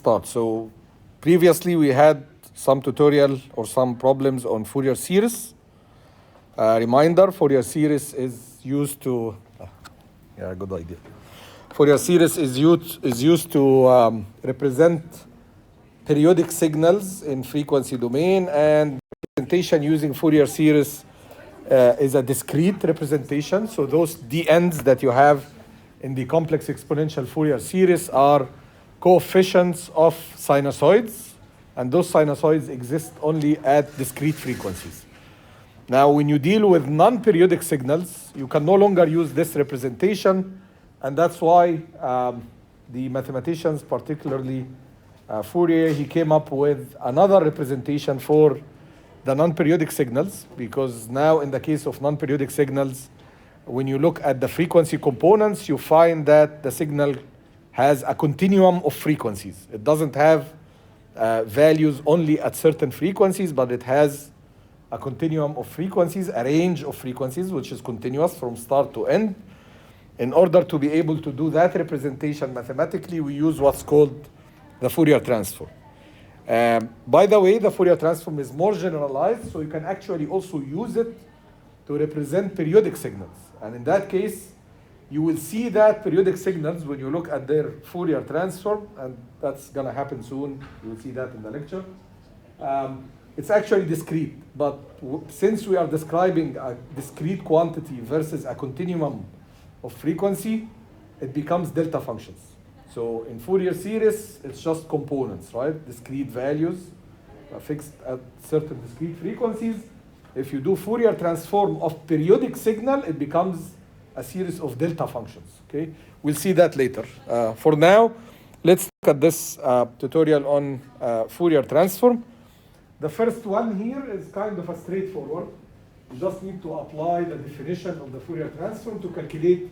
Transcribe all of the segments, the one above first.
start. So previously we had some tutorial or some problems on Fourier series. Reminder, Fourier series is used to, yeah, good idea. Fourier series is used to represent periodic signals in frequency domain, and representation using Fourier series is a discrete representation. So those dn's that you have in the complex exponential Fourier series are coefficients of sinusoids, and those sinusoids exist only at discrete frequencies. Now, when you deal with non-periodic signals, you can no longer use this representation, and that's why the mathematicians, particularly Fourier, he came up with another representation for the non-periodic signals, because now in the case of non-periodic signals, when you look at the frequency components, you find that the signal has a continuum of frequencies. It doesn't have values only at certain frequencies, but it has a continuum of frequencies, a range of frequencies, which is continuous from start to end. In order to be able to do that representation mathematically, we use what's called the Fourier transform. By the way, the Fourier transform is more generalized, so you can actually also use it to represent periodic signals. And in that case, you will see that periodic signals, when you look at their Fourier transform, and that's going to happen soon, you will see that in the lecture, it's actually discrete. But since we are describing a discrete quantity versus a continuum of frequency, it becomes delta functions. So in Fourier series, it's just components, right? Discrete values fixed at certain discrete frequencies. If you do Fourier transform of periodic signal, it becomes a series of delta functions, okay? We'll see that later. For now, let's look at this tutorial on Fourier transform. The first one here is kind of a straightforward. You just need to apply the definition of the Fourier transform to calculate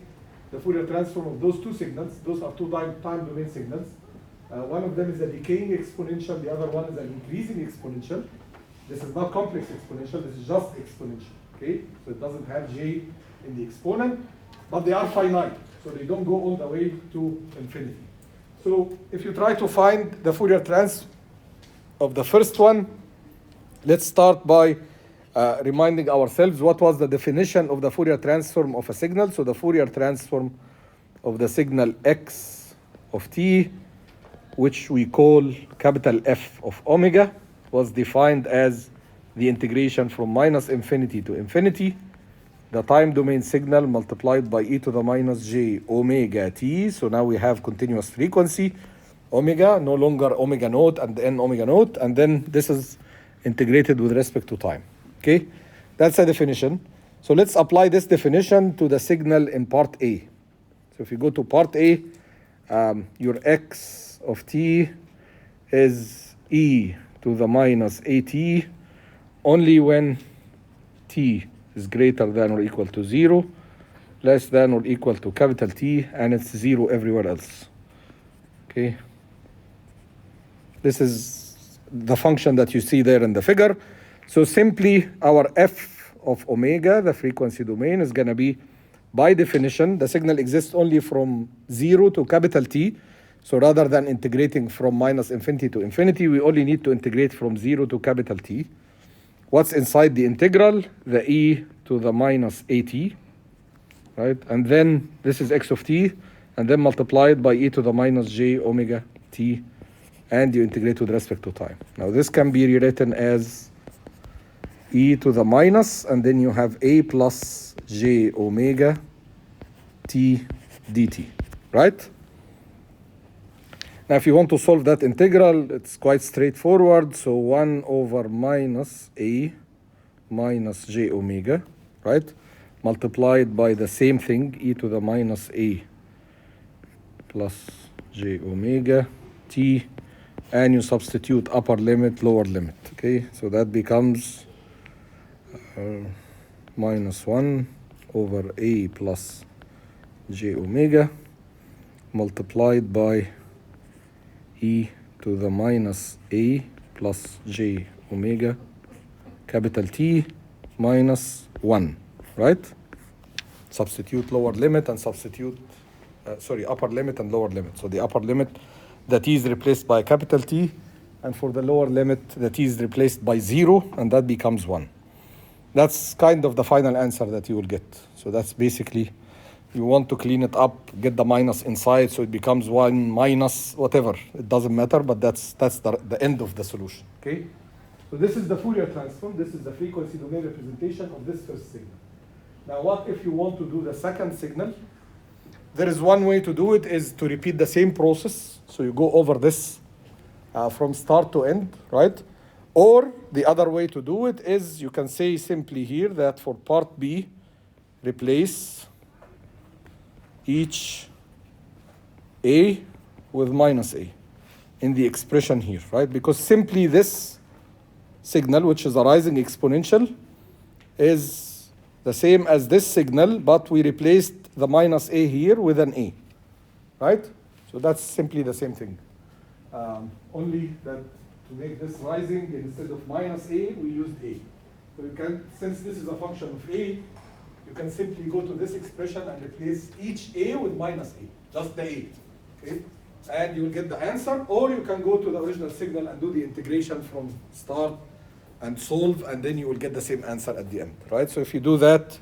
the Fourier transform of those two signals. Those are two time domain signals. One of them is a decaying exponential, the other one is an increasing exponential. This is not complex exponential, this is just exponential, okay? So it doesn't have j in the exponent, but they are finite, so they don't go all the way to infinity. So if you try to find the Fourier transform of the first one, let's start by reminding ourselves what was the definition of the Fourier transform of a signal. So the Fourier transform of the signal x of t, which we call capital F of omega, was defined as the integration from minus infinity to infinity, the time domain signal multiplied by e to the minus j omega t. So now we have continuous frequency, omega, no longer omega naught and n omega naught, and then this is integrated with respect to time. Okay, that's a definition. So let's apply this definition to the signal in part A. So if you go to part A, your x of t is e to the minus at only when t is greater than or equal to 0, less than or equal to capital T, and it's 0 everywhere else. Okay, this is the function that you see there in the figure. So simply our f of omega, the frequency domain, is going to be, by definition, the signal exists only from 0 to capital T. So rather than integrating from minus infinity to infinity, we only need to integrate from 0 to capital T. What's inside the integral? The e to the minus at, right? And then this is x of t, and then multiplied by e to the minus j omega t, and you integrate with respect to time. Now this can be rewritten as e to the minus, and then you have a plus j omega t dt, right? Now if you want to solve that integral, it's quite straightforward. So 1 over minus a minus j omega, right? Multiplied by the same thing, e to the minus a plus j omega t, and you substitute upper limit, lower limit, okay? So that becomes minus 1 over a plus j omega multiplied by e to the minus a plus j omega capital T minus 1, right? Substitute lower limit and substitute, upper limit and lower limit. So the upper limit the t is replaced by a capital T, and for the lower limit, the t is replaced by 0, and that becomes 1. That's kind of the final answer that you will get. So that's basically, you want to clean it up, get the minus inside, so it becomes 1 minus whatever. It doesn't matter, but that's the end of the solution, okay? So this is the Fourier transform. This is the frequency domain representation of this first signal. Now what if you want to do the second signal? There is one way to do it, is to repeat the same process. So you go over this from start to end, right? Or the other way to do it is, you can say simply here that for part B, replace each A with minus A in the expression here, right? Because simply this signal, which is a rising exponential, is the same as this signal, but we replaced the minus A here with an A, right? So that's simply the same thing. Only that to make this rising, instead of minus A, we used A. So you can, since this is a function of A, you can simply go to this expression and replace each A with minus A, just the A, okay? And you will get the answer, or you can go to the original signal and do the integration from start and solve, and then you will get the same answer at the end, right? So if you do that,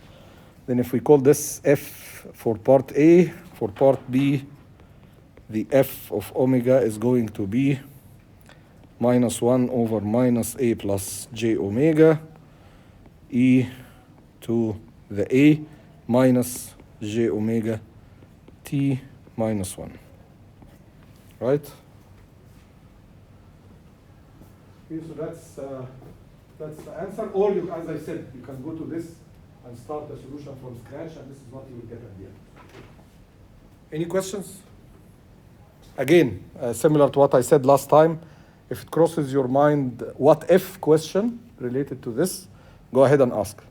then if we call this F for part A, for part B, the F of omega is going to be minus 1 over minus A plus j omega e to the A minus j omega t minus 1, right? Okay, so that's the answer. Or you, as I said, you can go to this and start the solution from scratch, and this is what you will get at the end. Any questions? Again, similar to what I said last time, if it crosses your mind, what if question related to this, go ahead and ask.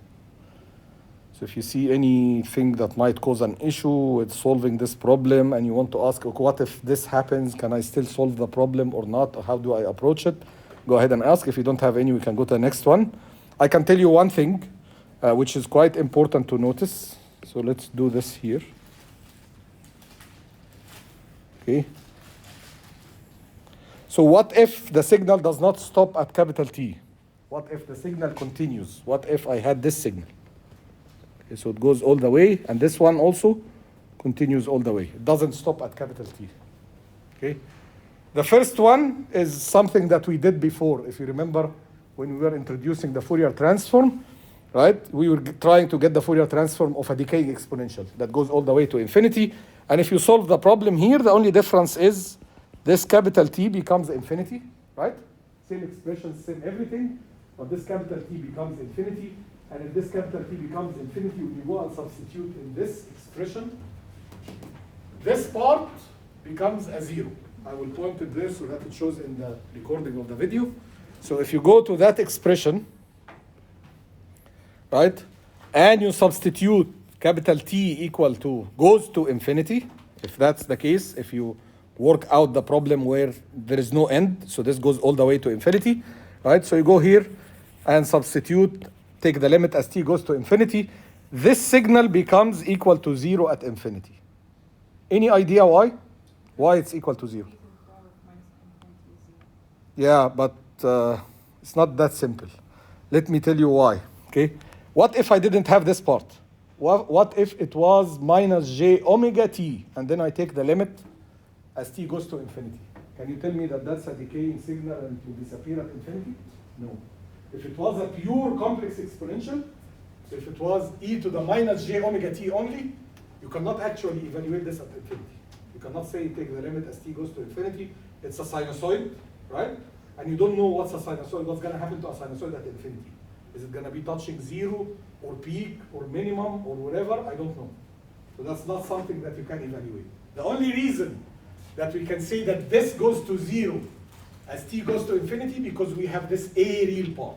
So if you see anything that might cause an issue with solving this problem and you want to ask, okay, what if this happens, can I still solve the problem or not, or how do I approach it, go ahead and ask. If you don't have any, we can go to the next one. I can tell you one thing, which is quite important to notice. So let's do this here. Okay. So what if the signal does not stop at capital T? What if the signal continues? What if I had this signal? Okay, so it goes all the way, and this one also continues all the way. It doesn't stop at capital T. Okay. The first one is something that we did before. If you remember, when we were introducing the Fourier transform, right? We were trying to get the Fourier transform of a decaying exponential that goes all the way to infinity. And if you solve the problem here, the only difference is this capital T becomes infinity, right? Same expression, same everything, but this capital T becomes infinity. And if this capital T becomes infinity, when you go and substitute in this expression, this part becomes a 0. I will point it there so that it shows in the recording of the video. So if you go to that expression, right, and you substitute capital T equal to goes to infinity, if that's the case, if you work out the problem where there is no end, so this goes all the way to infinity, right? So you go here and substitute, take the limit as t goes to infinity. This signal becomes equal to 0 at infinity. Any idea why? Why it's equal to 0? Yeah, but it's not that simple. Let me tell you why, okay? What if I didn't have this part? What if it was minus j omega t, and then I take the limit as t goes to infinity? Can you tell me that that's a decaying signal and it will disappear at infinity? No. If it was a pure complex exponential, so if it was e to the minus j omega t only, you cannot actually evaluate this at infinity. You cannot say take the limit as t goes to infinity. It's a sinusoid, right? And you don't know what's a sinusoid, what's going to happen to a sinusoid at infinity. Is it going to be touching 0 or peak or minimum or whatever? I don't know. So that's not something that you can evaluate. The only reason that we can say that this goes to 0 as t goes to infinity because we have this a real part.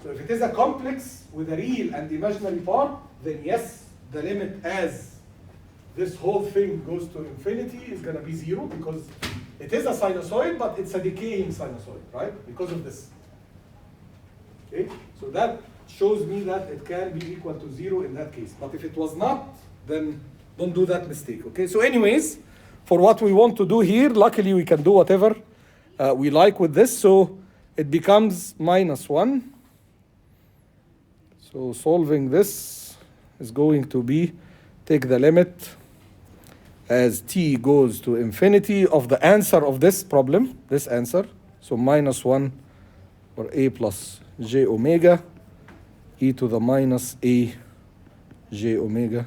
So if it is a complex with a real and imaginary part, then yes, the limit as this whole thing goes to infinity is going to be 0 because it is a sinusoid, but it's a decaying sinusoid, right? Because of this. Okay? So that shows me that it can be equal to 0 in that case. But if it was not, then don't do that mistake. Okay? So anyways, for what we want to do here, luckily we can do whatever we like with this, so it becomes -1. So solving this is going to be, take the limit as t goes to infinity of the answer of this problem, this answer, so -1 or a plus j omega e to the minus a j omega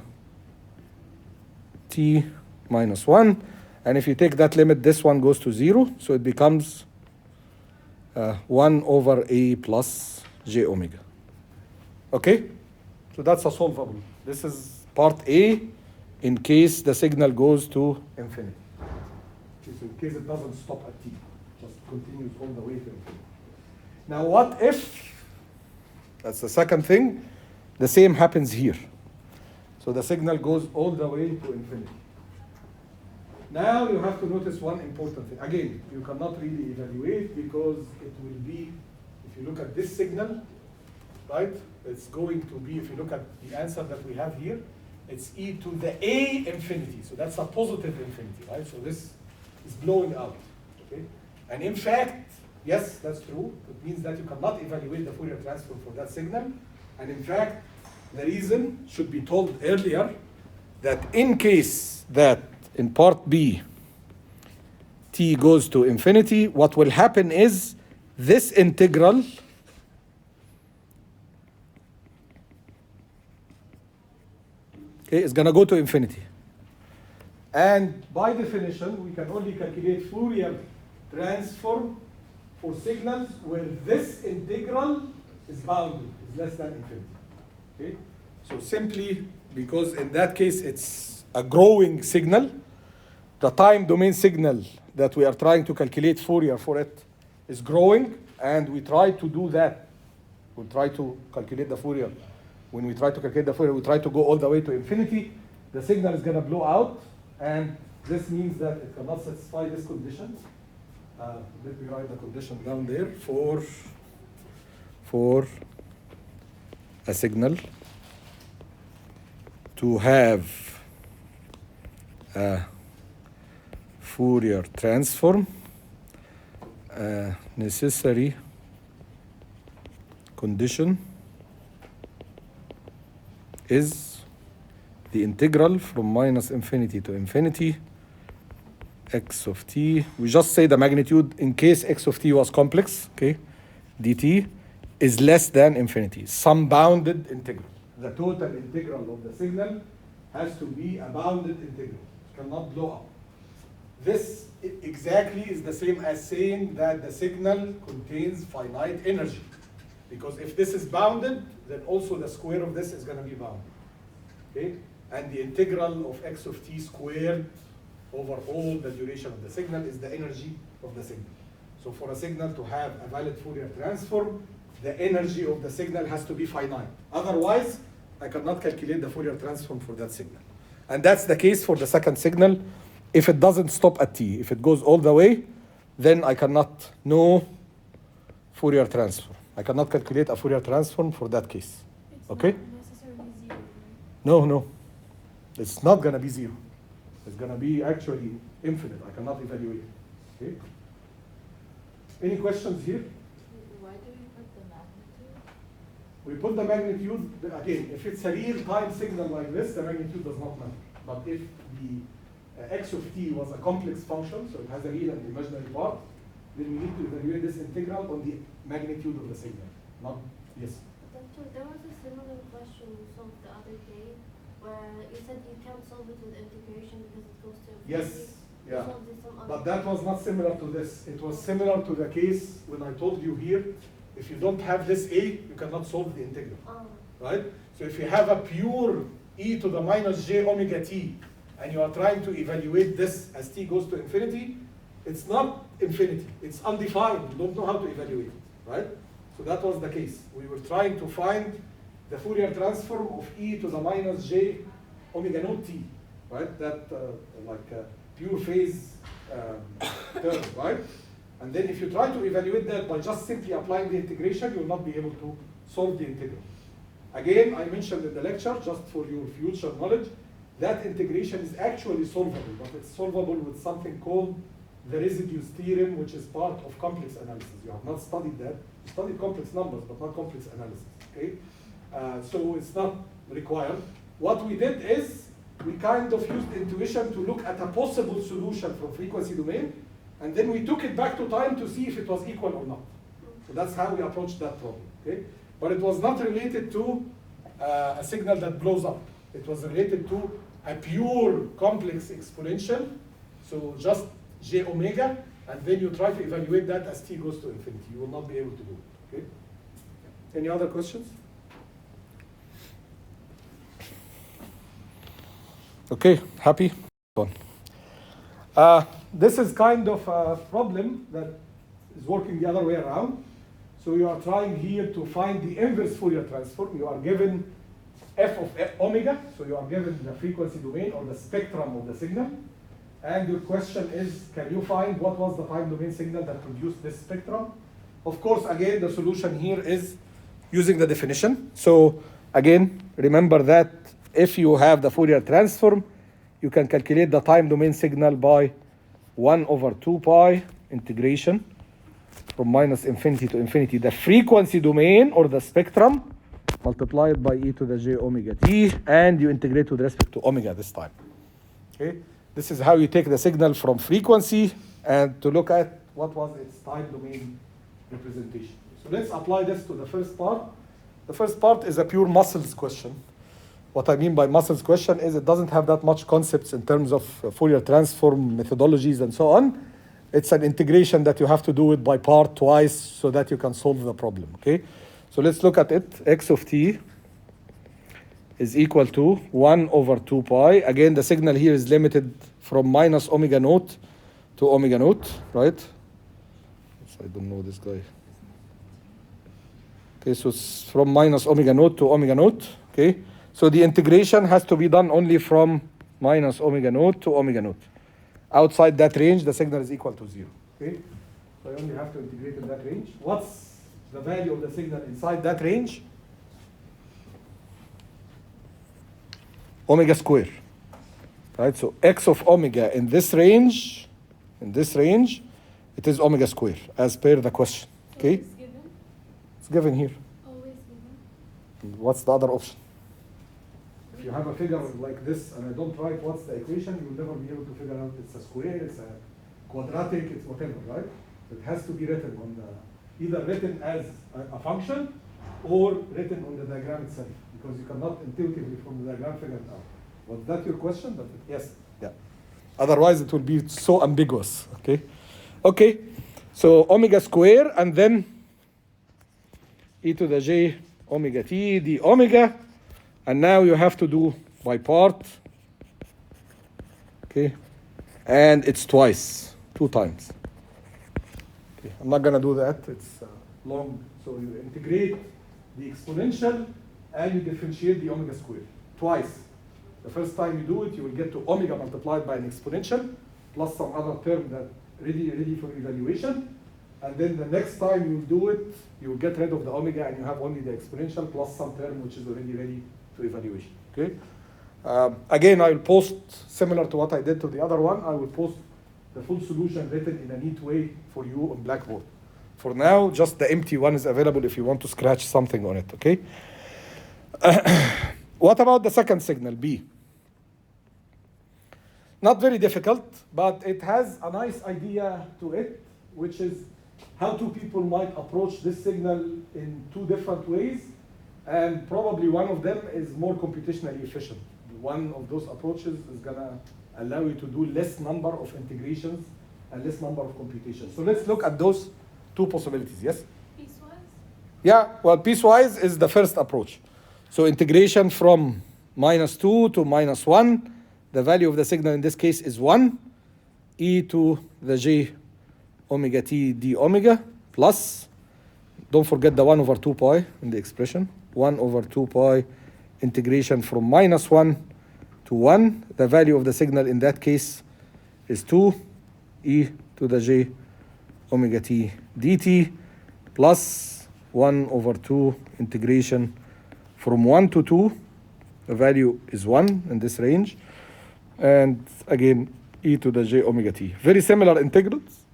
t minus 1. And if you take that limit, this one goes to 0, so it becomes 1 over a plus j omega. Okay? So that's a solvable. This is part A in case the signal goes to infinity. So in case it doesn't stop at t, just continues all the way to infinity. Now what if, that's the second thing, the same happens here. So the signal goes all the way to infinity. Now you have to notice one important thing. Again, you cannot really evaluate because it will be, if you look at this signal, right, it's going to be, if you look at the answer that we have here, it's e to the a infinity. So that's a positive infinity, right? So this is blowing out, okay? And in fact, yes, that's true. It means that you cannot evaluate the Fourier transform for that signal. And in fact, the reason should be told earlier that in case that in part B, t goes to infinity, what will happen is this integral is going to go to infinity. And by definition, we can only calculate Fourier transform for signals where this integral is bounded, is less than infinity. Okay? So simply because in that case it's a growing signal, the time domain signal that we are trying to calculate Fourier for it is growing, and we try to do that. We try to calculate the Fourier. When we try to calculate the Fourier, we try to go all the way to infinity. The signal is going to blow out, and this means that it cannot satisfy this condition. Let me write the condition down there for a signal to have a Fourier transform. Necessary condition is the integral from minus infinity to infinity x of t. We just say the magnitude in case x of t was complex, okay? dt is less than infinity, some bounded integral. The total integral of the signal has to be a bounded integral. It cannot blow up. This exactly is the same as saying that the signal contains finite energy. Because if this is bounded, then also the square of this is going to be bounded. Okay? And the integral of x of t squared over all the duration of the signal is the energy of the signal. So for a signal to have a valid Fourier transform, the energy of the signal has to be finite. Otherwise, I cannot calculate the Fourier transform for that signal. And that's the case for the second signal. If it doesn't stop at t, if it goes all the way, then I cannot know Fourier transform. I cannot calculate a Fourier transform for that case. It's okay? not necessarily 0, right? No. It's not going to be 0. It's going to be actually infinite. I cannot evaluate. Okay? Any questions here? Why do we put the magnitude? We put the magnitude, again, if it's a real-time signal like this, the magnitude does not matter. But if the x of t was a complex function, so it has a real and imaginary part, then we need to evaluate this integral on the magnitude of the signal. Not, yes? Doctor, there was a similar question you solved the other day, where you said you can't solve it with integration because it goes to infinity. Yes, yeah. You solved it some other But that was not similar to this. It was similar to the case when I told you here, if you don't have this a, you cannot solve the integral. Right? So if you have a pure e to the minus j omega t, and you are trying to evaluate this as t goes to infinity, it's not infinity. It's undefined. You don't know how to evaluate it, right? So that was the case. We were trying to find the Fourier transform of e to the minus j omega naught t, right? That like pure phase term, right? And then if you try to evaluate that by just simply applying the integration, you will not be able to solve the integral. Again, I mentioned in the lecture, just for your future knowledge, that integration is actually solvable, but it's solvable with something called the residues theorem, which is part of complex analysis. You have not studied that. You studied complex numbers, but not complex analysis, okay? So it's not required. What we did is, we kind of used intuition to look at a possible solution from frequency domain, and then we took it back to time to see if it was equal or not. So that's how we approached that problem, okay? But it was not related to a signal that blows up. It was related to a pure complex exponential, so just j omega, and then you try to evaluate that as t goes to infinity. You will not be able to do it, okay? Any other questions? Okay, happy? This is kind of a problem that is working the other way around. So you are trying here to find the inverse Fourier transform. You are given f of omega, so you are given the frequency domain or the spectrum of the signal. And your question is, can you find what was the time domain signal that produced this spectrum? Of course, again, the solution here is using the definition. So again, remember that if you have the Fourier transform, you can calculate the time domain signal by 1 over 2 pi integration from minus infinity to infinity, the frequency domain or the spectrum multiplied by e to the j omega t, and you integrate with respect to omega this time. Okay, this is how you take the signal from frequency and to look at what was its time domain representation. So let's apply this to the first part. The first part is a pure muscles question. What I mean by muscles question is it doesn't have that much concepts in terms of Fourier transform methodologies and so on. It's an integration that you have to do it by part twice so that you can solve the problem, okay? So let's look at it. X of t is equal to 1 over 2 pi. Again, the signal here is limited from minus omega naught to omega naught, right? So I don't know this guy. Okay, so it's from minus omega naught to omega naught, okay? So the integration has to be done only from minus omega naught to omega naught. Outside that range, the signal is equal to 0, okay? So I only have to integrate in that range. What's the value of the signal inside that range? Omega square, right? So x of omega in this range, it is omega square as per the question, okay? It's given? It's given here. Always given? What's the other option? If you have a figure like this and I don't write what's the equation, you'll never be able to figure out it's a square, it's a quadratic, it's whatever, right? It has to be written on the, either written as a function or written on the diagram itself, because you cannot intuitively from the diagram figure it out. Was that your question? Yes. Yeah. Otherwise it will be so ambiguous, okay? Okay, so omega square and then e to the j omega t d omega. And now you have to do by part, okay? And it's twice, 2 times. Okay, I'm not gonna do that, it's long. So you integrate the exponential and you differentiate the omega square, twice. The first time you do it, you will get to omega multiplied by an exponential, plus some other term that ready for evaluation. And then the next time you do it, you will get rid of the omega and you have only the exponential plus some term which is already ready to evaluation, okay? Again, I will post, similar to what I did to the other one, I will post the full solution written in a neat way for you on Blackboard. For now, just the empty one is available if you want to scratch something on it, okay? What about the second signal, B? Not very difficult, but it has a nice idea to it, which is how two people might approach this signal in 2 different ways. And probably one of them is more computationally efficient. One of those approaches is gonna allow you to do less number of integrations and less number of computations. So let's look at those 2 possibilities, yes? Piecewise? Yeah, well, piecewise is the first approach. So integration from -2 to -1, the value of the signal in this case is 1, e to the j omega t d omega, plus, don't forget the 1 over 2 pi in the expression, 1 over 2 pi integration from -1 to 1. The value of the signal in that case is 2 e to the j omega t dt plus 1 over 2 integration from 1 to 2 the value is 1 in this range. And again, e to the j omega t. Very similar integrals,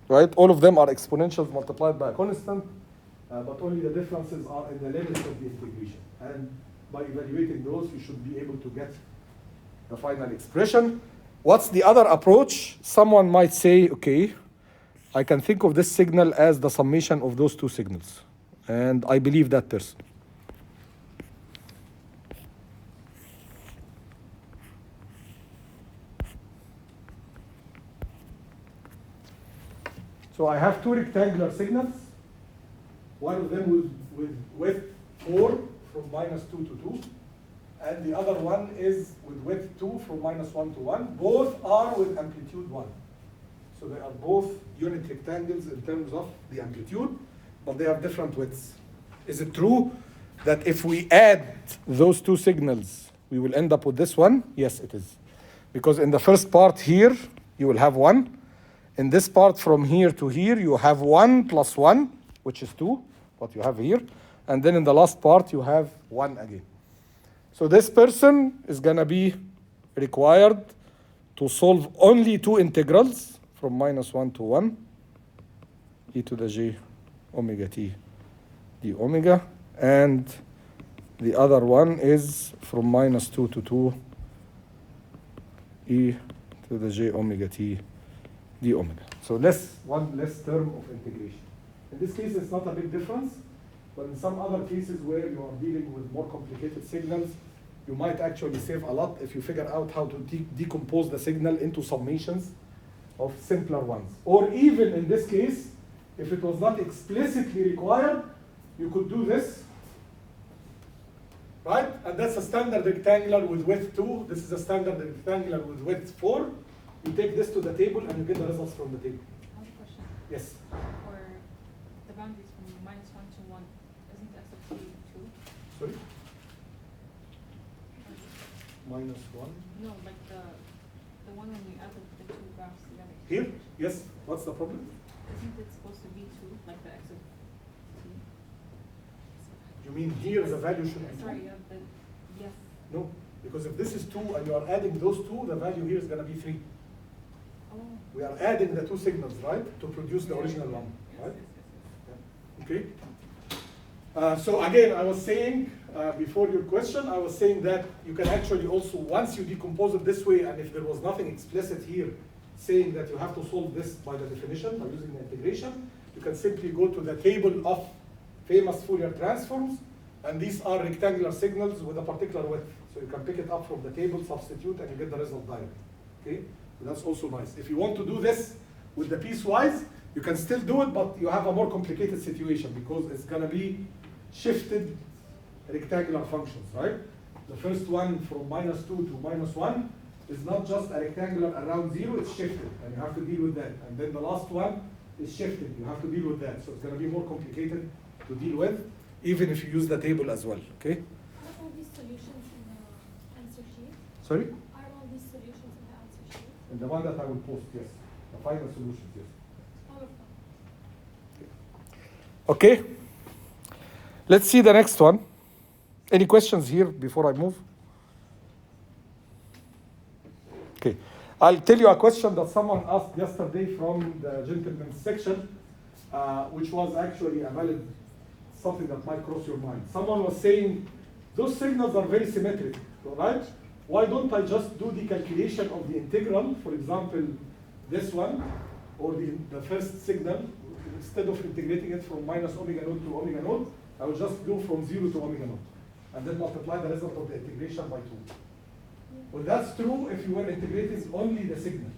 right? All of them are exponentials multiplied by a constant, but only the differences are in the limits of the integration. And by evaluating those, you should be able to get the final expression. What's the other approach? Someone might say, okay, I can think of this signal as the summation of those two signals. And I believe that person. So I have two rectangular signals. One of them with width 4 from -2 to 2. And the other one is with width 2 from -1 to 1. Both are with amplitude 1. So they are both unit rectangles in terms of the amplitude, but they have different widths. Is it true that if we add those two signals, we will end up with this one? Yes, it is. Because in the first part here, you will have 1. In this part from here to here, you have 1 plus 1, which is 2, what you have here. And then in the last part, you have 1 again. So this person is going to be required to solve only two integrals from -1 to 1, e to the j omega t d omega. And the other one is from -2 to 2, e to the j omega t d omega. So one less term of integration. In this case, it's not a big difference, but in some other cases where you are dealing with more complicated signals, you might actually save a lot if you figure out how to decompose the signal into summations of simpler ones. Or even in this case, if it was not explicitly required, you could do this, right? And that's a standard rectangular with width 2. This is a standard rectangular with width 4. You take this to the table and you get the results from the table. One question. Yes? For the boundaries from -1 to 1, isn't x of t 2? Sorry? -1. No, like the one when we added the two graphs together. Here? Yes. What's the problem? Isn't it supposed to be 2, like the x of t? You mean here the value should be 2? Sorry, yes. No, because if this is 2 and you are adding those two, the value here is going to be 3. Oh. We are adding the two signals, right, to produce the original one, right? Okay. So again, I was saying before your question, I was saying that you can actually also, once you decompose it this way, and if there was nothing explicit here saying that you have to solve this by the definition, by using the integration, you can simply go to the table of famous Fourier transforms, and these are rectangular signals with a particular width. So you can pick it up from the table, substitute, and you get the result directly. Okay? So that's also nice. If you want to do this with the piecewise, you can still do it, but you have a more complicated situation because it's going to be shifted rectangular functions, right? The first one from -2 to -1 is not just a rectangular around 0, it's shifted, and you have to deal with that. And then the last one is shifted, you have to deal with that. So it's going to be more complicated to deal with, even if you use the table as well, okay? Are all these solutions in the answer sheet? Sorry? Are all these solutions in the answer sheet? And the one that I will post, yes. The final solutions, yes. All of them. Okay. Let's see the next one. Any questions here before I move? Okay. I'll tell you a question that someone asked yesterday from the gentleman's section, which was actually a valid, something that might cross your mind. Someone was saying, those signals are very symmetric, right? Why don't I just do the calculation of the integral, for example, this one, or the first signal, instead of integrating it from -omega naught to omega naught, I will just go from 0 to omega naught, and then multiply the result of the integration by 2. Well, that's true if you were integrating only the signal.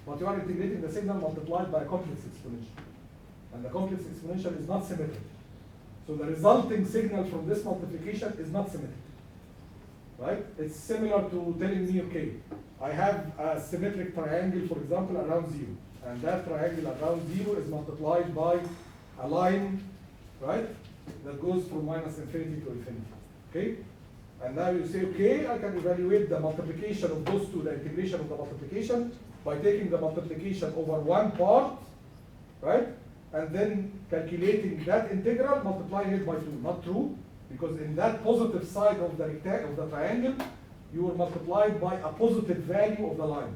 But you are integrating the signal multiplied by a complex exponential. And the complex exponential is not symmetric. So the resulting signal from this multiplication is not symmetric. Right? It's similar to telling me, okay, I have a symmetric triangle, for example, around 0. And that triangle around 0 is multiplied by a line, right, that goes from -infinity to infinity. Okay? And now you say, okay, I can evaluate the multiplication of those two, the integration of the multiplication, by taking the multiplication over one part, right? And then calculating that integral, multiplying it by 2. Not true. Because in that positive side of the triangle, you were multiplied by a positive value of the line.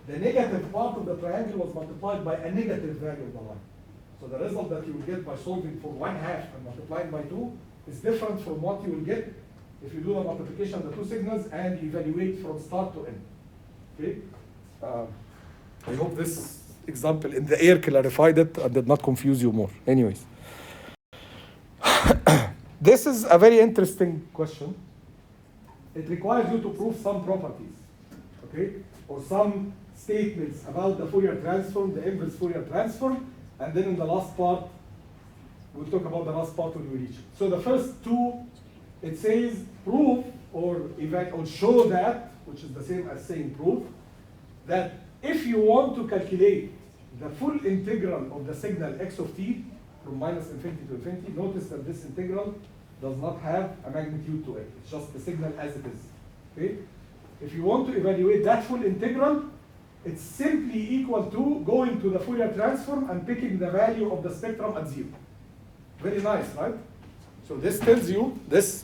The negative part of the triangle was multiplied by a negative value of the line. So the result that you will get by solving for 1/2 and multiplying by 2 is different from what you will get if you do the multiplication of the two signals and evaluate from start to end. Okay? I hope this example in the air clarified it and did not confuse you more. Anyways. This is a very interesting question. It requires you to prove some properties, okay? Or some statements about the Fourier transform, the inverse Fourier transform, and then in the last part, we'll talk about the last part when we reach it. So the first two, it says prove or show that, which is the same as saying prove, that if you want to calculate the full integral of the signal x of t from minus infinity to infinity, notice that this integral does not have a magnitude to it. It's just the signal as it is. Okay? If you want to evaluate that full integral, it's simply equal to going to the Fourier transform and picking the value of the spectrum at 0. Very nice, right? So this tells you,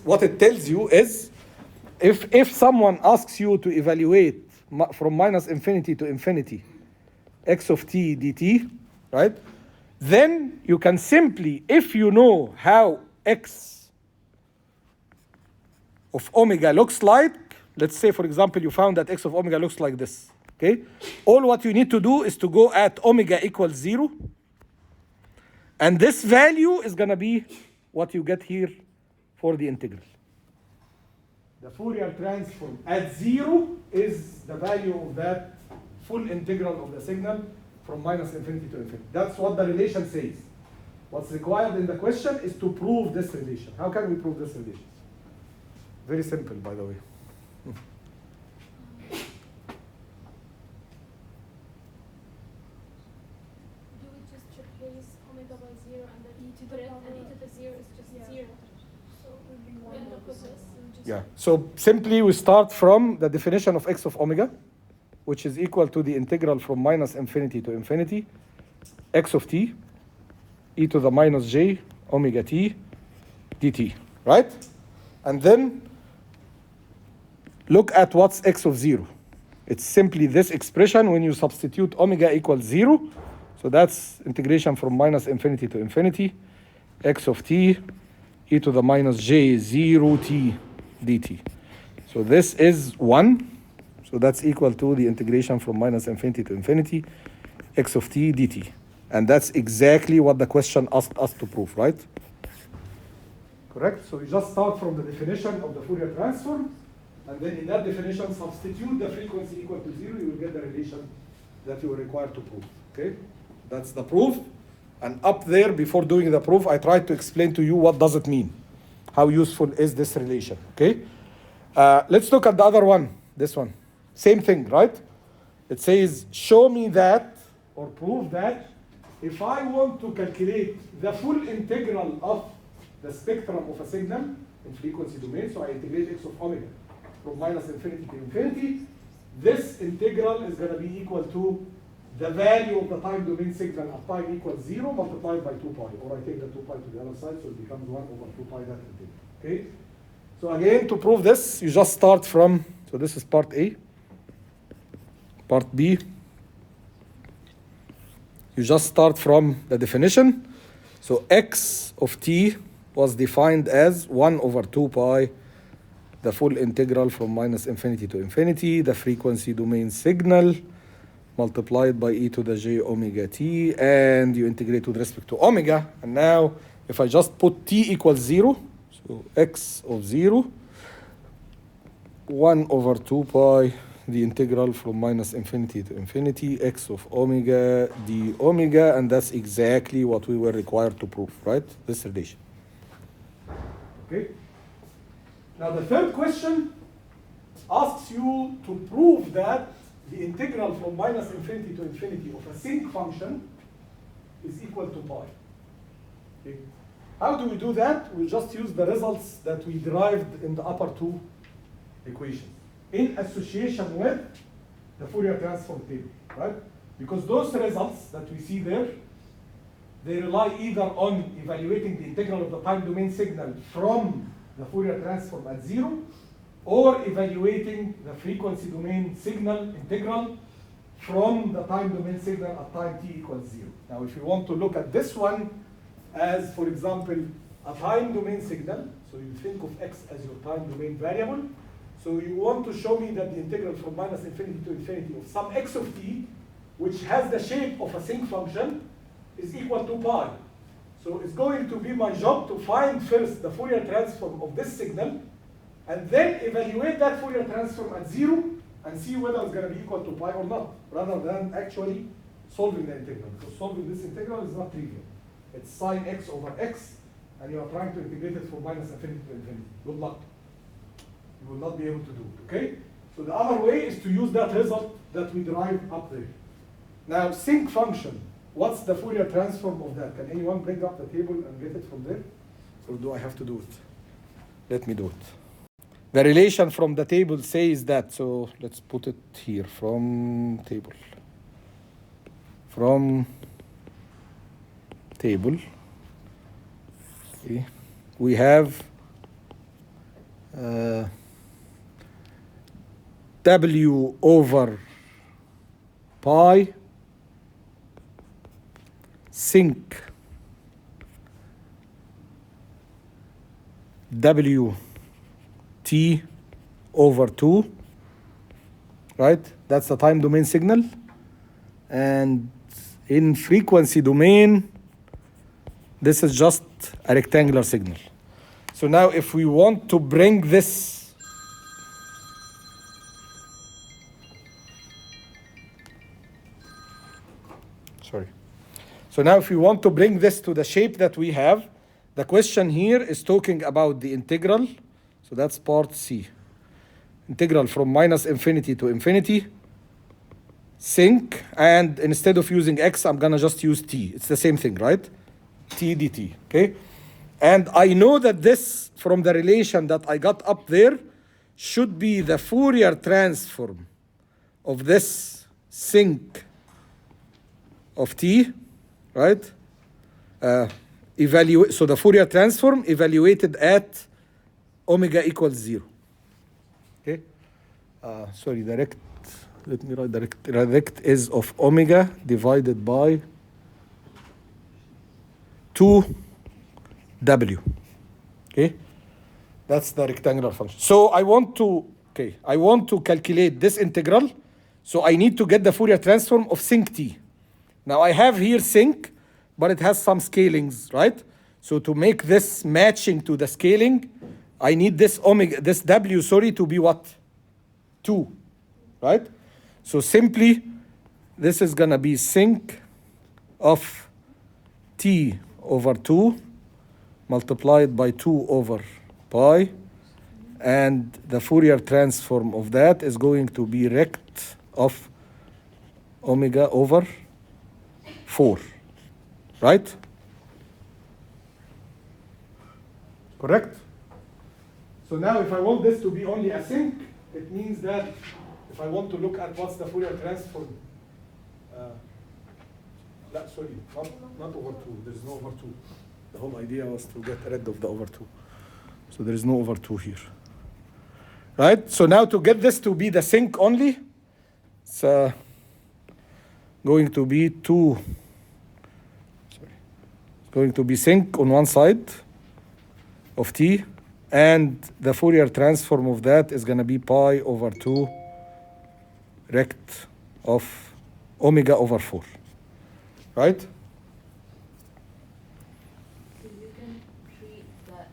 what it tells you is, if someone asks you to evaluate from minus infinity to infinity x of t dt, right? Then you can simply, if you know how x of omega looks like, let's say, for example, you found that x of omega looks like this, okay? All what you need to do is to go at omega equals 0, and this value is going to be what you get here for the integral. The Fourier transform at 0 is the value of that full integral of the signal from minus infinity to infinity. That's what the relation says. What's required in the question is to prove this relation. How can we prove this relation? Very simple, by the way. Do we just replace omega by 0 and then e to the 0 is just 0? So we end up with this. Yeah, so simply we start from the definition of x of omega, which is equal to the integral from minus infinity to infinity, x of t, e to the minus j, omega t, dt, right? And then look at what's x of 0. It's simply this expression when you substitute omega equals 0. So that's integration from minus infinity to infinity, x of t, e to the minus j, 0 t, dt. So this is 1. So that's equal to the integration from minus infinity to infinity, x of t dt. And that's exactly what the question asked us to prove, right? Correct? So you just start from the definition of the Fourier transform, and then in that definition, substitute the frequency equal to 0, you will get the relation that you are required to prove, okay? That's the proof. And up there, before doing the proof, I tried to explain to you what does it mean. How useful is this relation, okay? Let's look at the other one, this one. Same thing, right? It says, show me that, or prove that, if I want to calculate the full integral of the spectrum of a signal in frequency domain, so I integrate x of omega from minus infinity to infinity, this integral is going to be equal to the value of the time domain signal at time equals 0 multiplied by 2 pi, or I take the 2 pi to the other side, so it becomes 1 over 2 pi that integral, okay? So again, to prove this, you just start from, so this is part A. Part B, you just start from the definition. So x of t was defined as 1 over 2 pi, the full integral from minus infinity to infinity, the frequency domain signal, multiplied by e to the j omega t, and you integrate with respect to omega. And now, if I just put t equals 0, so x of 0, 1 over 2 pi, the integral from minus infinity to infinity, x of omega d omega, and that's exactly what we were required to prove, right? This relation. Okay? Now the third question asks you to prove that the integral from minus infinity to infinity of a sinc function is equal to pi. Okay? How do we do that? We just use the results that we derived in the upper two equations, in association with the Fourier transform table, right? Because those results that we see there, they rely either on evaluating the integral of the time domain signal from the Fourier transform at 0, or evaluating the frequency domain signal integral from the time domain signal at time t equals 0. Now, if you want to look at this one as, for example, a time domain signal, so you think of x as your time domain variable, so you want to show me that the integral from minus infinity to infinity of some x of t, which has the shape of a sinc function, is equal to pi. So it's going to be my job to find first the Fourier transform of this signal, and then evaluate that Fourier transform at 0 and see whether it's going to be equal to pi or not, rather than actually solving the integral. Because solving this integral is not trivial. It's sine x over x, and you are trying to integrate it from minus infinity to infinity. Good luck. You will not be able to do it, okay? So the other way is to use that result that we derived up there. Now, sinc function, what's the Fourier transform of that? Can anyone bring up the table and get it from there? Or do I have to do it? Let me do it. The relation from the table says that, so let's put it here, from table. From table, okay, we have W over pi sinc W t over 2, right? That's the time domain signal. And in frequency domain, this is just a rectangular signal. So now if we want to bring this So now if we want to bring this to the shape that we have, the question here is talking about the integral. So that's part C. Integral from minus infinity to infinity, sinc, and instead of using x, I'm gonna just use t. It's the same thing, right? T dt, okay? And I know that this, from the relation that I got up there, should be the Fourier transform of this sinc of t, right? So the Fourier transform evaluated at omega equals 0. Okay? Sorry, direct. Let me write direct. Direct is of omega divided by 2w. Okay? That's the rectangular function. So I want to calculate this integral. So I need to get the Fourier transform of sinc t. Now I have here sinc, but it has some scalings, right? So to make this matching to the scaling, I need this w, to be what? 2, right? So simply, this is gonna be sinc of t over 2 multiplied by 2 over pi, and the Fourier transform of that is going to be rect of omega over 4, right? Correct? So now if I want this to be only a sinc, it means that if I want to look at what's the Fourier transform, not over 2, there's no over 2. The whole idea was to get rid of the over 2. So there is no over 2 here. Right? So now to get this to be the sinc only, it's going to be going to be sinc on one side of t, and the Fourier transform of that is going to be pi over 2 rect of omega over 4. Right? So you can treat that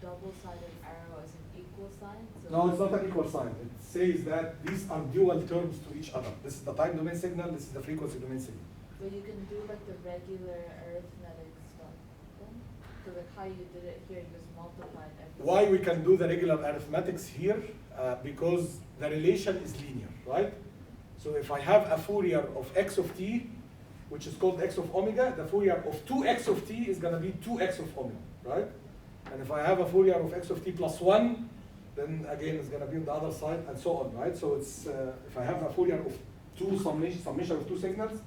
double-sided arrow as an equal sign? So No, it's not an equal sign. It says that these are dual terms to each other. This is the time domain signal, this is the frequency domain signal. But you can do like the regular arithmetic stuff then? So like how you did it here, you just multiplied everything. Why we can do the regular arithmetics here? Because the relation is linear, right? So if I have a Fourier of x of t, which is called x of omega, the Fourier of 2x of t is going to be 2x of omega, right? And if I have a Fourier of x of t plus 1, then again it's going to be on the other side, and so on, right? So it's if I have a Fourier of summation of two signals,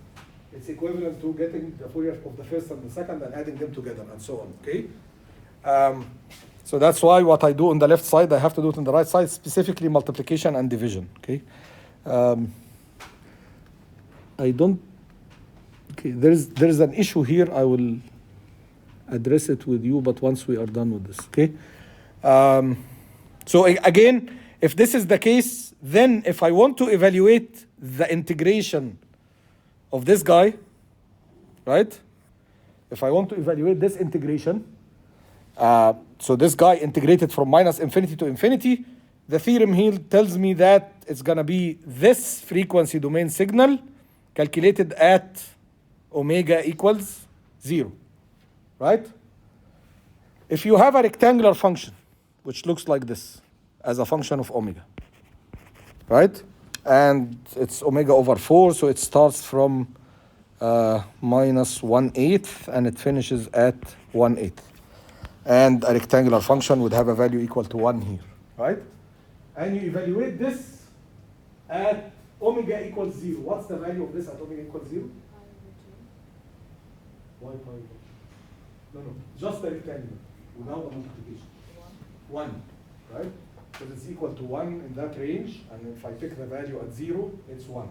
It's equivalent to getting the Fourier of the first and the second and adding them together and so on, okay? So that's why what I do on the left side, I have to do it on the right side, specifically multiplication and division, okay? I don't, okay, there's an issue here. I will address it with you, but once we are done with this, okay? So again, if this is the case, then if I want to evaluate the integration of this guy, right? If I want to evaluate this integration, so this guy integrated from minus infinity to infinity, the theorem here tells me that it's gonna be this frequency domain signal calculated at omega equals 0, right? If you have a rectangular function, which looks like this, as a function of omega, right? And it's omega over 4, so it starts from minus 1/8 and it finishes at 1/8. And a rectangular function would have a value equal to 1 here, right? And you evaluate this at omega equals 0. What's the value of this at omega equals 0? Why pi? No, just the rectangular, without the multiplication. 1, right? So it's equal to 1 in that range, and if I pick the value at 0, it's 1.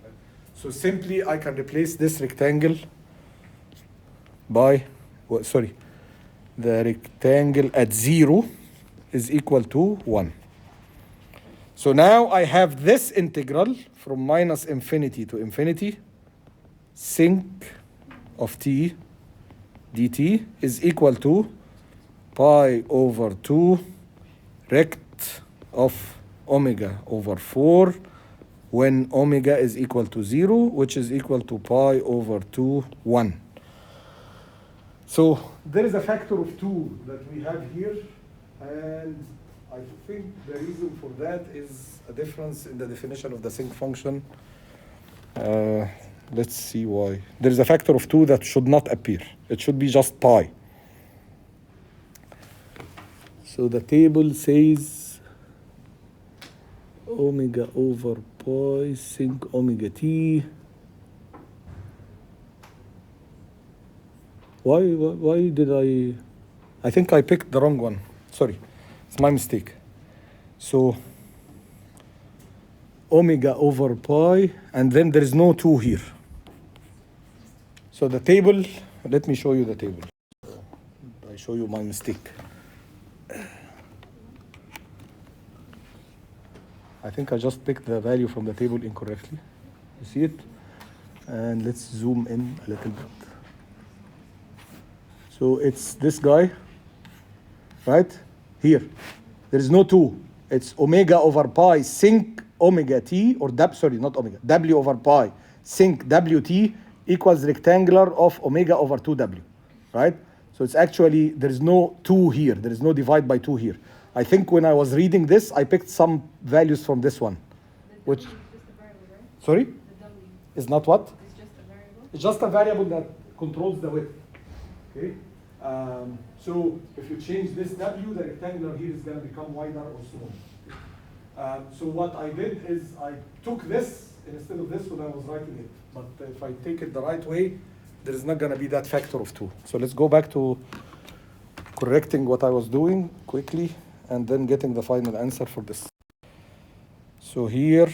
Right? So simply I can replace this rectangle by, the rectangle at 0 is equal to 1. So now I have this integral from minus infinity to infinity, sinc of t dt is equal to pi over 2 rect of omega over 4 when omega is equal to 0, which is equal to pi over 2, 1. So there is a factor of 2 that we have here, and I think the reason for that is a difference in the definition of the sinc function. Let's see why. There is a factor of 2 that should not appear. It should be just pi. So the table says omega over pi sinc omega t. Why did I think I picked the wrong one. Sorry, it's my mistake. So omega over pi, and then there is no 2 here. So the table, let me show you the table. I show you my mistake. I think I just picked the value from the table incorrectly. You see it? And let's zoom in a little bit. So it's this guy, right? Here. There is no 2. It's omega over pi sinc omega t, or not omega, w over pi sinc wt equals rectangular of omega over 2w, right? So it's actually, there is no 2 here. There is no divide by 2 here. I think when I was reading this, I picked some values from this one. Which, is just a variable, right? sorry? The W Is not what? is just a variable. It's just a variable that controls the width. Okay? So if you change this W, the rectangular here is going to become wider or smaller. So what I did is I took this instead of this when I was writing it. But if I take it the right way, there is not going to be that factor of 2. So let's go back to correcting what I was doing quickly and then getting the final answer for this. So here,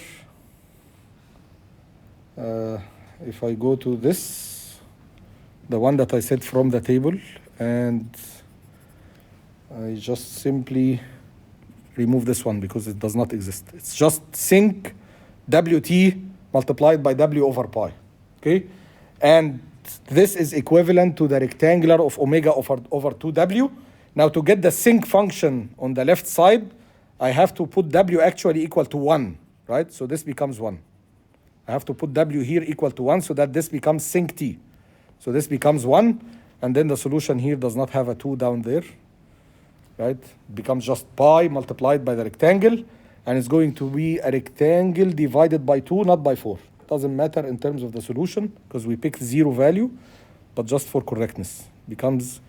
if I go to this, the one that I said from the table, and I just simply remove this one because it does not exist. It's just sinc wt multiplied by w over pi, okay? And this is equivalent to the rectangular of omega over 2w. Now to get the sinc function on the left side, I have to put w actually equal to 1, right? So this becomes 1. I have to put w here equal to 1 so that this becomes sinc t. So this becomes 1, and then the solution here does not have a 2 down there, right? It becomes just pi multiplied by the rectangle, and it's going to be a rectangle divided by 2, not by 4. It doesn't matter in terms of the solution because we picked 0 value, but just for correctness, becomes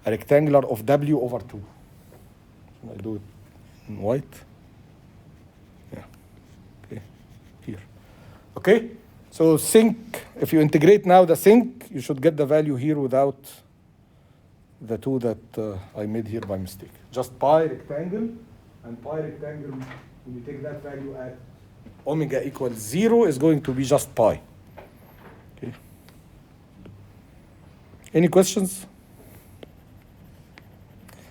a rectangular of w over 2. So I do it in white. Yeah, okay, here. Okay, So sinc, if you integrate now the sinc, you should get the value here without the two that I made here by mistake. Just pi rectangle, and pi rectangle, when you take that value at omega equals 0, is going to be just pi. Okay. Any questions?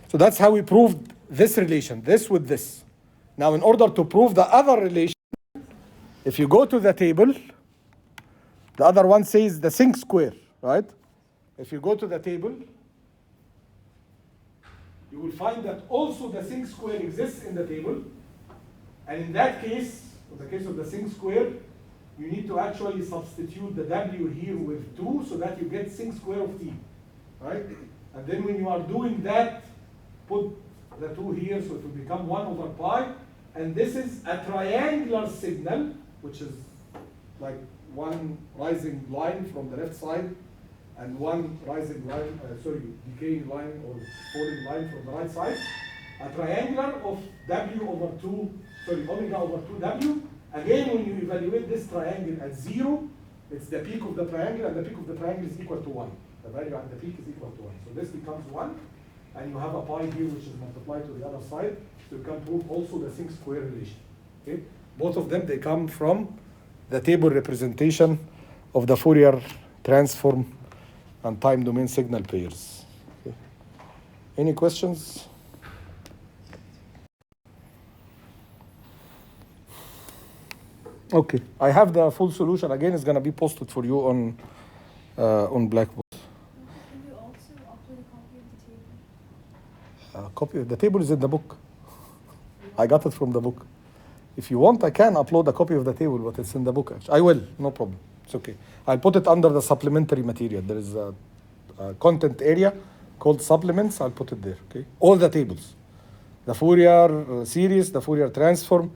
So that's how we proved this relation, this with this. Now, in order to prove the other relation, if you go to the table, the other one says the sinc square, right? If you go to the table, you will find that also the sinc square exists in the table. And in that case, in the case of the sinc square, you need to actually substitute the W here with 2 so that you get sinc square of T, right? And then when you are doing that, put the 2 here so it will become 1 over pi. And this is a triangular signal, which is like one rising line from the left side and one rising line, decaying line or falling line from the right side. A triangular of omega over 2W. Again, when you evaluate this triangle at 0, it's the peak of the triangle, and the peak of the triangle is equal to 1. The value at the peak is equal to 1. So this becomes 1, and you have a pi here which is multiplied to the other side. So you can prove also the sinc square relation. Okay? Both of them, they come from the table representation of the Fourier transform and time domain signal pairs. Okay. Any questions? Okay, I have the full solution. Again, it's going to be posted for you on Blackboard. Can you also upload a copy of the table? A copy of the table is in the book. I got it from the book. If you want, I can upload a copy of the table, but it's in the book. Actually, I will, no problem. It's okay. I'll put it under the supplementary material. There is a content area called supplements. I'll put it there. Okay, all the tables, the Fourier series, the Fourier transform,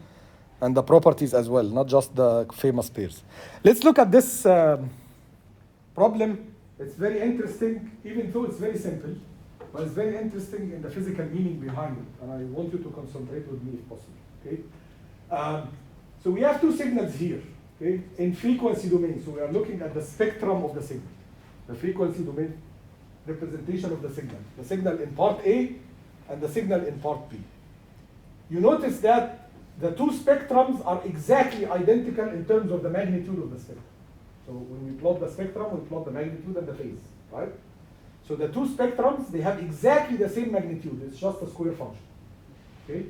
and the properties as well, not just the famous pairs. Let's look at this problem. It's very interesting, even though it's very simple, but it's very interesting in the physical meaning behind it, and I want you to concentrate with me if possible. Okay. So we have two signals here, okay, in frequency domain. So we are looking at the spectrum of the signal, the frequency domain representation of the signal in part A and the signal in part B. You notice that the two spectrums are exactly identical in terms of the magnitude of the spectrum. So when we plot the spectrum, we plot the magnitude and the phase, right? So the two spectrums, they have exactly the same magnitude. It's just a square function, okay?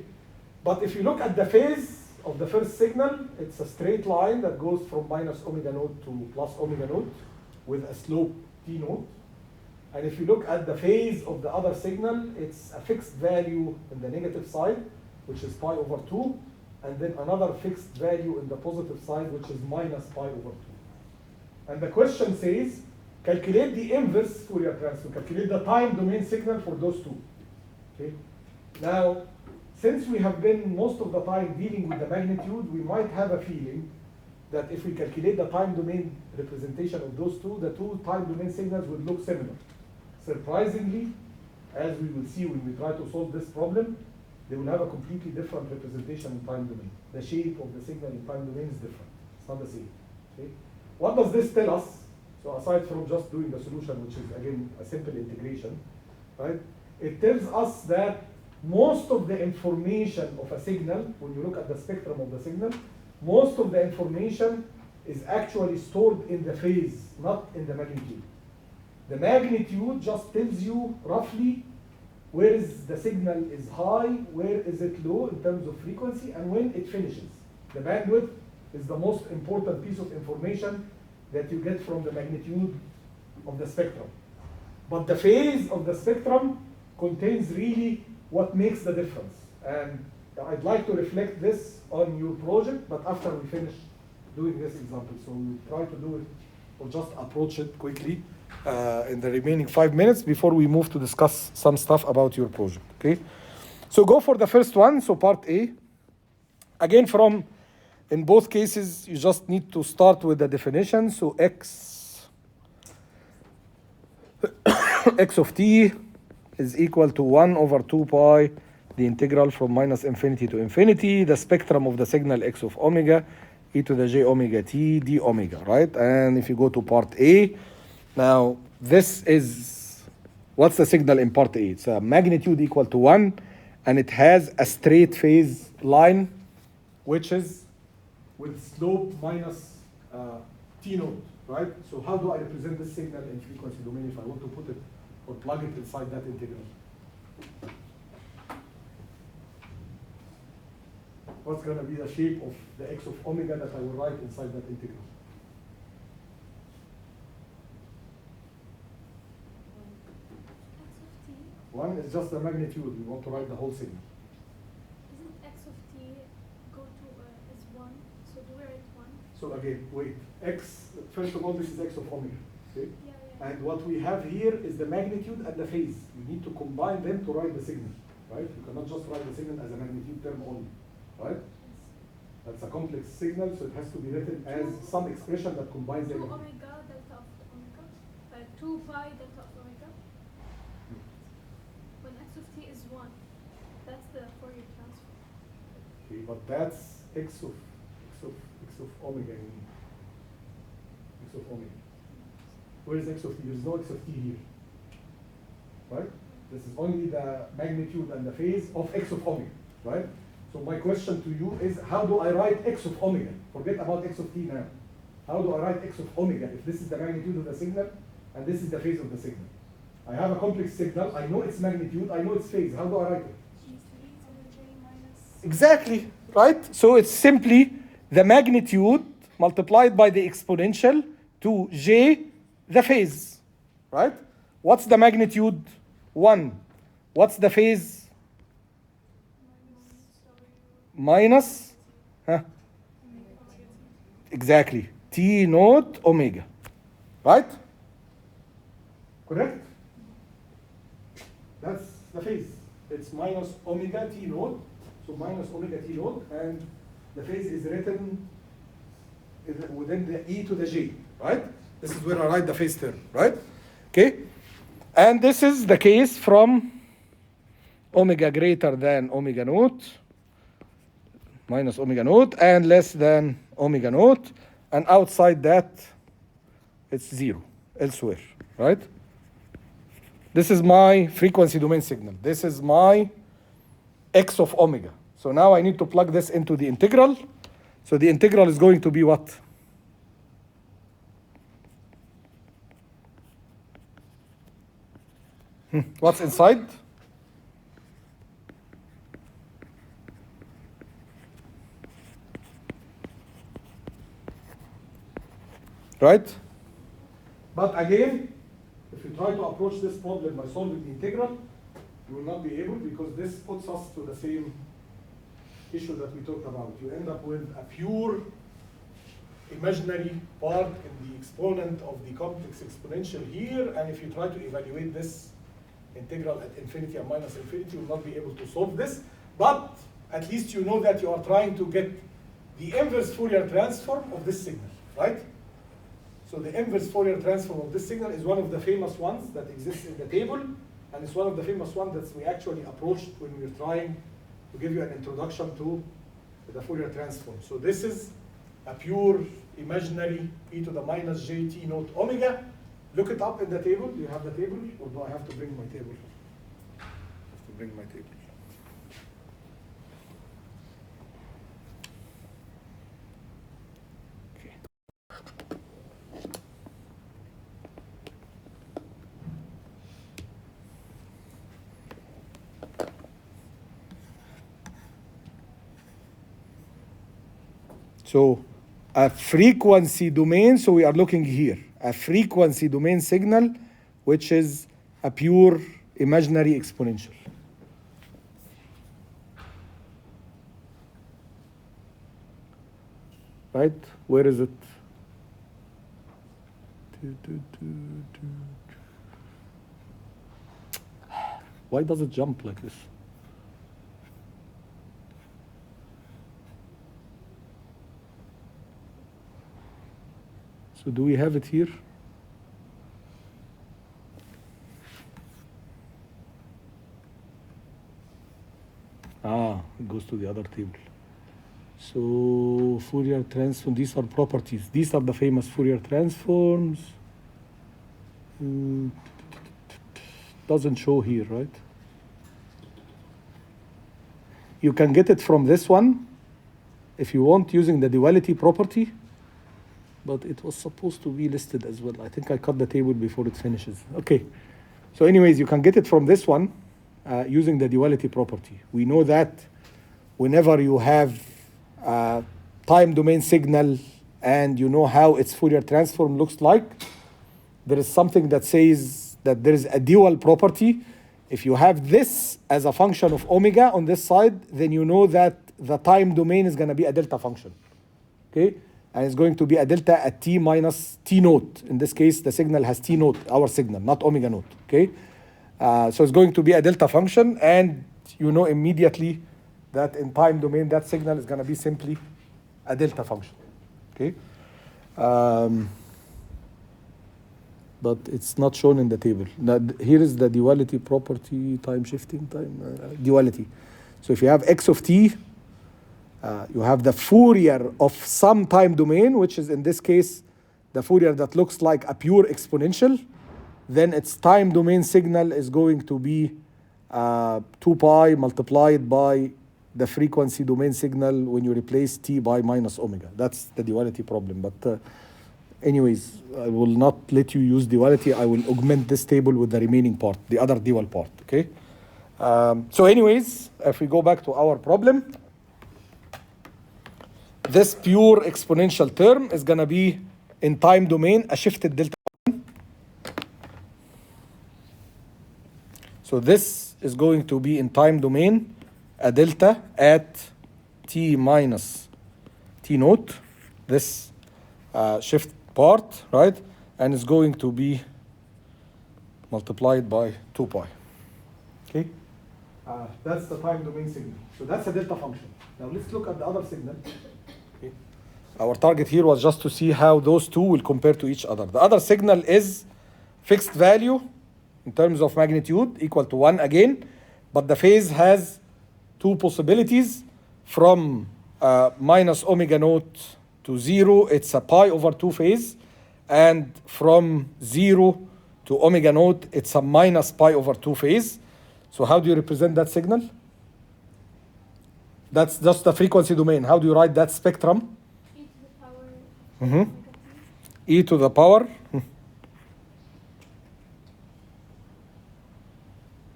But if you look at the phase of the first signal, it's a straight line that goes from minus omega naught to plus omega naught with a slope t naught. And if you look at the phase of the other signal, it's a fixed value in the negative side, which is pi over 2, and then another fixed value in the positive side, which is minus pi over 2. And the question says, calculate the inverse Fourier transform, calculate the time domain signal for those two. Okay. Now, since we have been most of the time dealing with the magnitude, we might have a feeling that if we calculate the time domain representation of those two, the two time domain signals would look similar. Surprisingly, as we will see when we try to solve this problem, they will have a completely different representation in time domain. The shape of the signal in time domain is different. It's not the same. Okay? What does this tell us? So aside from just doing the solution, which is again a simple integration, right? It tells us that most of the information of a signal, when you look at the spectrum of the signal, most of the information is actually stored in the phase, not in the magnitude. The magnitude just tells you roughly where is the signal is high, where is it low in terms of frequency, and when it finishes. The bandwidth is the most important piece of information that you get from the magnitude of the spectrum. But the phase of the spectrum contains really what makes the difference. And I'd like to reflect this on your project, but after we finish doing this example. So we'll try to do it, or just approach it quickly in the remaining 5 minutes before we move to discuss some stuff about your project, okay? So go for the first one, so part A. Again, in both cases, you just need to start with the definition. So x of t is equal to 1 over 2 pi, the integral from minus infinity to infinity, the spectrum of the signal x of omega e to the j omega t d omega, right? And if you go to part A, now this is, what's the signal in part A? It's a magnitude equal to 1, and it has a straight phase line, which is with slope minus t naught, right? So how do I represent this signal in frequency domain if I want to put it or plug it inside that integral? What's going to be the shape of the x of omega that I will write inside that integral? X of t, One is just the magnitude. We want to write the whole signal. isn't x of t go to is 1, so do we write 1? So again, wait. X, first of all, this is x of omega. Okay? Yeah, yeah. And what we have here is the magnitude and the phase. You need to combine them to write the signal, right? You cannot just write the signal as a magnitude term only, right? That's a complex signal, so it has to be written as some expression that combines 2 them. omega delta of omega, 2 pi delta of omega. When x of t is 1, that's the Fourier transform. Okay, but that's x of omega. I mean. X of omega. Where is x of t? There is no x of t here, right? This is only the magnitude and the phase of x of omega, right? So my question to you is, how do I write x of omega? Forget about x of t now. How do I write x of omega if this is the magnitude of the signal and this is the phase of the signal? I have a complex signal. I know its magnitude. I know its phase. How do I write it? Exactly, right? So it's simply the magnitude multiplied by the exponential to j, the phase, right? What's the magnitude? 1. What's the phase? Minus, exactly, t naught omega, right? Correct? That's the phase. It's minus omega t naught, so minus omega t naught, and the phase is written within the e to the j, right? This is where I write the phase term, right? Okay? And this is the case from omega greater than omega naught, minus omega naught, and less than omega naught, and outside that, it's 0 elsewhere, right? This is my frequency domain signal. This is my x of omega. So now I need to plug this into the integral. So the integral is going to be what? What's inside? Right? But again, if you try to approach this problem by solving the integral, you will not be able, because this puts us to the same issue that we talked about. You end up with a pure imaginary part in the exponent of the complex exponential here, and if you try to evaluate this integral at infinity and minus infinity, you will not be able to solve this. But at least you know that you are trying to get the inverse Fourier transform of this signal, right? So the inverse Fourier transform of this signal is one of the famous ones that exists in the table, and it's one of the famous ones that we actually approached when we were trying to give you an introduction to the Fourier transform. So this is a pure imaginary e to the minus jt naught omega. Look it up in the table. Do you have the table, or do I have to bring my table? I have to bring my table. So a frequency domain, so we are looking here, a frequency domain signal, which is a pure imaginary exponential. Right? Where is it? Why does it jump like this? So do we have it here? It goes to the other table. So Fourier transform, these are properties. These are the famous Fourier transforms. Doesn't show here, right? You can get it from this one if you want using the duality property, but it was supposed to be listed as well. I think I cut the table before it finishes. Okay. So anyways, you can get it from this one using the duality property. We know that whenever you have a time domain signal and you know how its Fourier transform looks like, there is something that says that there is a dual property. If you have this as a function of omega on this side, then you know that the time domain is going to be a delta function. Okay? And it's going to be a delta at t minus t naught. In this case, the signal has t naught, our signal, not omega naught. Okay? So it's going to be a delta function, and you know immediately that in time domain, that signal is going to be simply a delta function. Okay? But it's not shown in the table. Now, here is the duality property, time shifting, duality. So if you have x of t, you have the Fourier of some time domain, which is in this case the Fourier that looks like a pure exponential, then its time domain signal is going to be 2 pi multiplied by the frequency domain signal when you replace t by minus omega. That's the duality problem. But anyways, I will not let you use duality. I will augment this table with the remaining part, the other dual part. Okay. So anyways, if we go back to our problem, this pure exponential term is going to be in time domain a shifted delta. So this is going to be in time domain a delta at t minus t naught, this shift part, right? And it's going to be multiplied by 2 pi. Okay? That's the time domain signal. So that's a delta function. Now let's look at the other signal. Okay. Our target here was just to see how those two will compare to each other. The other signal is fixed value in terms of magnitude equal to 1 again, but the phase has two possibilities. From minus omega naught to 0, it's a pi over 2 phase, and from 0 to omega naught, it's a minus pi over 2 phase. So how do you represent that signal? That's just the frequency domain. How do you write that spectrum? E to the power Mm-hmm. E to the power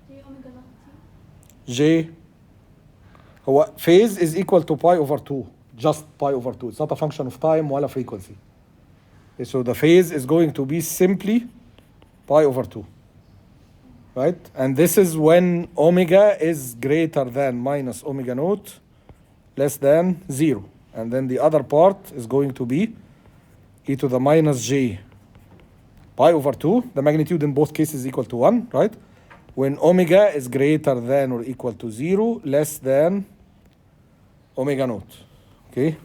j omega naught t. j. هو phase is equal to pi over 2, just pi over 2. It's not a function of time ولا frequency. Okay, so the phase is going to be simply pi over 2, right? And this is when omega is greater than minus omega naught less than 0. And then the other part is going to be e to the minus j pi over 2. The magnitude in both cases is equal to 1, right? When omega is greater than or equal to 0, less than omega naught, okay?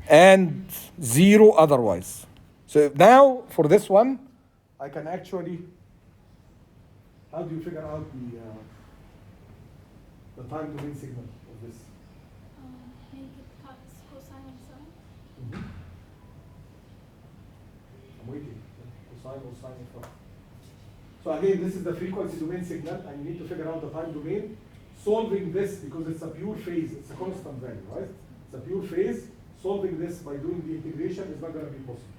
And 0 otherwise. So now for this one, I can actually, how do you figure out the time domain signal of this? Make it cosine of sine. Mm-hmm. I'm waiting. Cosine or sine of what? So again, this is the frequency domain signal, and you need to figure out the time domain. Solving this, because it's a pure phase, it's a constant value, right? It's a pure phase. Solving this by doing the integration is not going to be possible.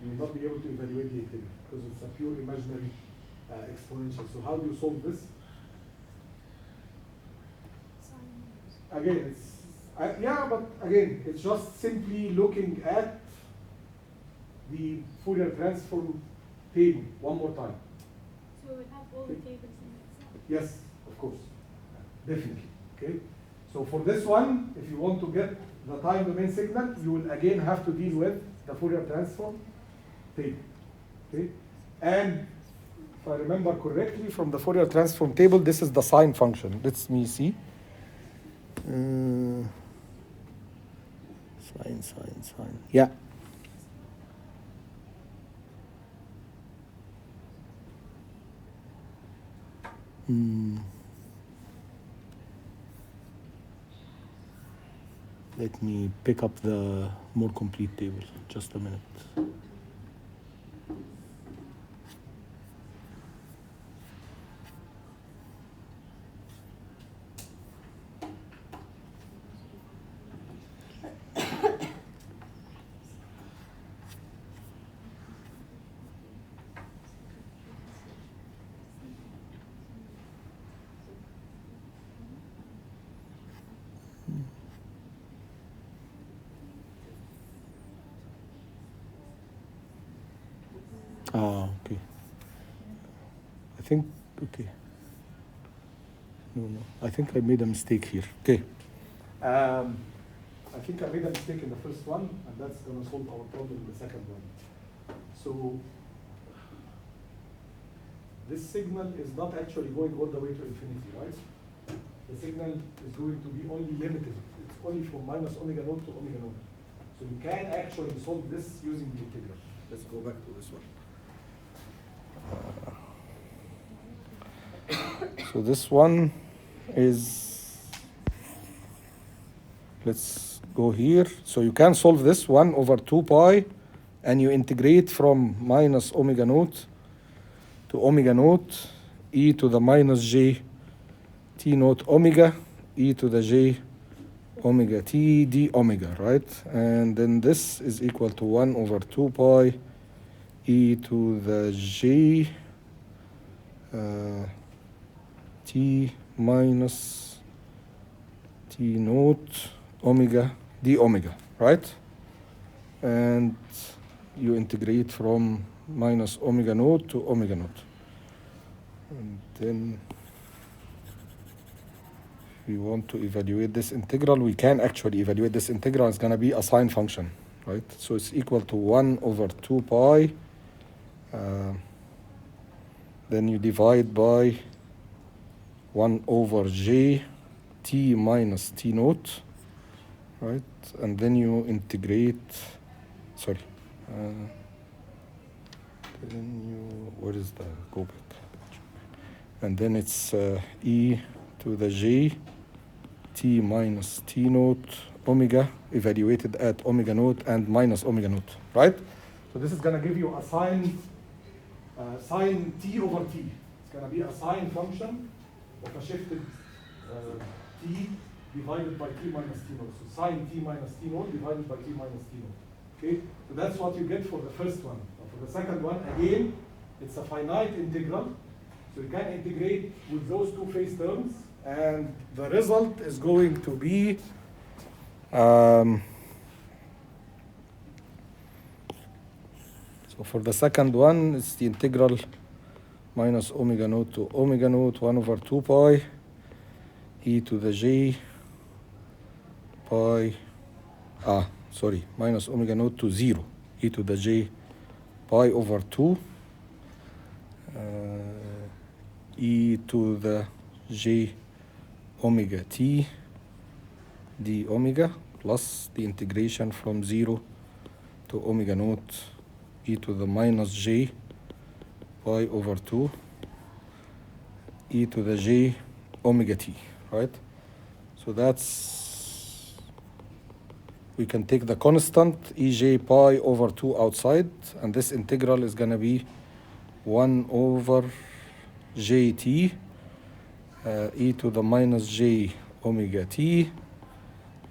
You will not be able to evaluate the integral because it's a pure imaginary exponential. So how do you solve this? Again, it's yeah, but again, it's just simply looking at the Fourier transform table one more time. So we have all the tables in Excel. Yes, of course, definitely. Okay. So for this one, if you want to get the time domain signal, you will again have to deal with the Fourier transform table. Okay. And if I remember correctly from the Fourier transform table, this is the sine function. Let me see. Sine. Yeah. Let me pick up the more complete table. Just a minute. Okay. I think, okay. No. I think I made a mistake here. Okay. I think I made a mistake in the first one, and that's going to solve our problem in the second one. So this signal is not actually going all the way to infinity, right? The signal is going to be only limited. It's only from minus omega naught to omega naught. So you can actually solve this using the integral. Let's go back to this one. So this one is, let's go here. So you can solve this 1 over 2 pi, and you integrate from minus omega naught to omega naught e to the minus j t naught omega e to the j omega t d omega, right? And then this is equal to 1 over 2 pi e to the j t minus t naught omega d omega, right? And you integrate from minus omega naught to omega naught. And then if we want to evaluate this integral, we can actually evaluate this integral. It's going to be a sine function, right? So it's equal to 1 over 2 pi. Then you divide by 1 over j t minus t naught, right? And then you integrate, sorry. Then you, where is the go back? And then it's e to the j t minus t naught omega evaluated at omega naught and minus omega naught, right? So this is going to give you a sine t over t. It's going to be a sine function of a shifted t divided by t minus t naught. So sine t minus t naught divided by t minus t naught. Okay, so that's what you get for the first one. For the second one, again, it's a finite integral. So you can integrate with those two phase terms, and the result is going to be so for the second one, it's the integral minus omega naught to omega naught 1 over 2 pi e to the j pi, minus omega naught to 0 e to the j pi over 2 e to the j omega t d omega plus the integration from 0 to omega naught e to the minus j pi over 2 e to the j omega t, right? So that's, we can take the constant ej pi over 2 outside, and this integral is going to be 1 over jt e to the minus j omega t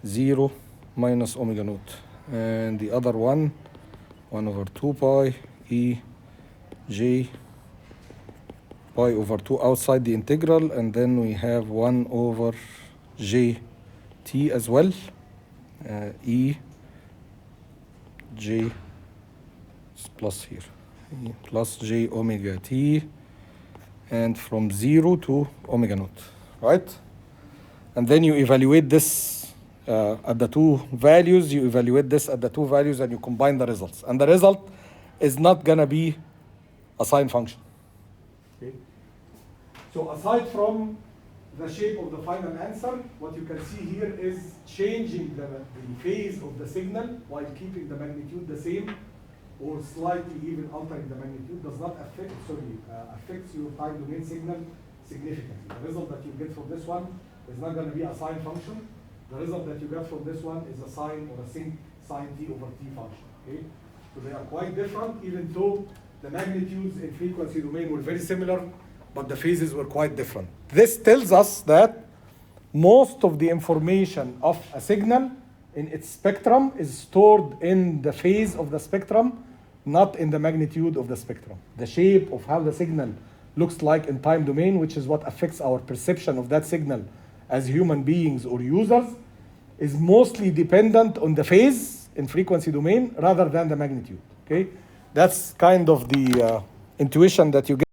0 minus omega naught, and the other one 1 over 2 pi e j pi over 2 outside the integral, and then we have 1 over j t as well, e j plus here, e plus j omega t, and from 0 to omega naught, right? And then you evaluate this at the two values, you evaluate this at the two values, and you combine the results. And the result is not going to be a sine function. Okay. So aside from the shape of the final answer, what you can see here is changing the phase of the signal while keeping the magnitude the same, or slightly even altering the magnitude does not affects your time domain signal significantly. The result that you get from this one is not going to be a sine function. the result that you get from this one is a sine or a sin t over t function. Okay, so they are quite different, even though the magnitudes in frequency domain were very similar, but the phases were quite different. This tells us that most of the information of a signal in its spectrum is stored in the phase of the spectrum, not in the magnitude of the spectrum. The shape of how the signal looks like in time domain, which is what affects our perception of that signal as human beings or users, is mostly dependent on the phase in frequency domain rather than the magnitude. Okay, that's kind of the intuition that you get.